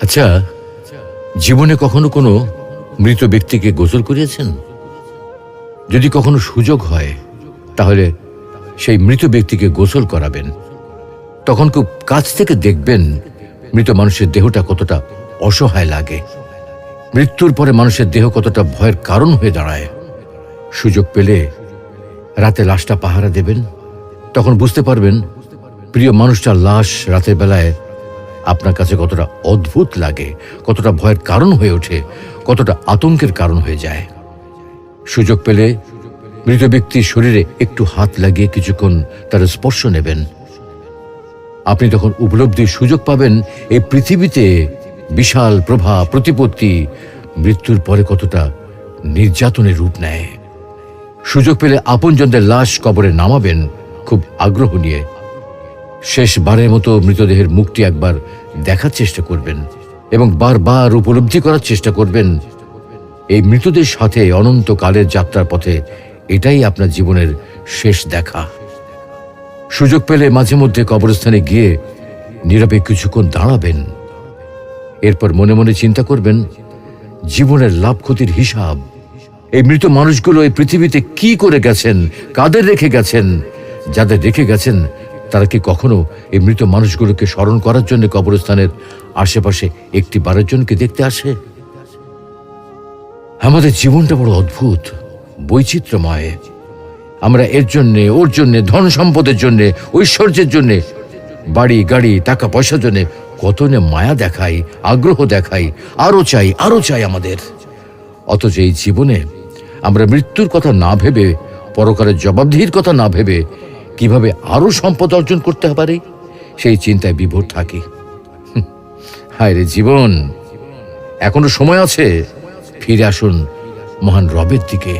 আচ্ছা, জীবনে কখনো কোনো মৃত ব্যক্তিকে গোসল করিয়েছেন? যদি কখনো সুযোগ হয় তাহলে সেই মৃত ব্যক্তিকে গোসল করাবেন। তখন খুব কাছ থেকে দেখবেন মৃত মানুষের দেহটা কতটা অসহায় লাগে, মৃত্যুর পরে মানুষের দেহ কতটা ভয়ের কারণ হয়ে দাঁড়ায়। সুযোগ পেলে রাতে লাশটা পাহারা দেবেন, তখন বুঝতে পারবেন প্রিয় মানুষটার লাশ রাতের বেলায় আপনার কাছে কতটা অদ্ভুত লাগে, কতটা ভয়ের কারণ হয়ে ওঠে, কতটা আতঙ্কের কারণ হয়ে যায়। সুযোগ পেলে মৃত ব্যক্তির শরীরে একটু হাত লাগিয়ে কিছুক্ষণ তার স্পর্শ নেবেন। আপনি তখন উপলব্ধির সুযোগ পাবেন এই পৃথিবীতে বিশাল প্রভাব প্রতিপত্তি মৃত্যুর পরে কতটা নির্যাতনের রূপ নেয়। সুযোগ পেলে আপনজনদের লাশ কবরে নামাবেন খুব আগ্রহ নিয়ে। শেষবারের মতো মৃতদেহের মুখটি একবার দেখার চেষ্টা করবেন এবং বারবার উপলব্ধি করার চেষ্টা করবেন এই মৃতদের সাথে অনন্তকালের যাত্রার পথে এটাই আপনার জীবনের শেষ দেখা। সুযোগ পেলে মাঝে মধ্যে কবরস্থানে গিয়ে নীরবে কিছুক্ষণ দাঁড়াবেন। এরপর মনে মনে চিন্তা করবেন জীবনের লাভ ক্ষতির হিসাব। এই মৃত মানুষগুলো এই পৃথিবীতে কি করে গেছেন, কাদের রেখে গেছেন। যাদের রেখে গেছেন তারা কি কখনো এই মৃত মানুষগুলোকে স্মরণ করার জন্য কবরস্থানের আশেপাশে একটি বারের জনকে দেখতে আসে? আমাদের জীবনটা বড় অদ্ভুত, বৈচিত্র্যময়। আমরা এর জন্যে ওর জন্যে, ধন সম্পদের জন্যে, ঐশ্বর্যের জন্যে, বাড়ি গাড়ি টাকা পয়সার জন্যে কত না মায়া দেখাই, আগ্রহ দেখাই, আরো চাই আমাদের। অথচ এই জীবনে আমরা মৃত্যুর কথা না ভেবে, পরকালের জবাবদিহির কথা না ভেবে কিভাবে আরো সম্পদ অর্জন করতে পারি সেই চিন্তায় বিভোর থাকি। হায় রে জীবন, এখনো সময় আছে, ফিরে আসুন মহান রবের দিকে।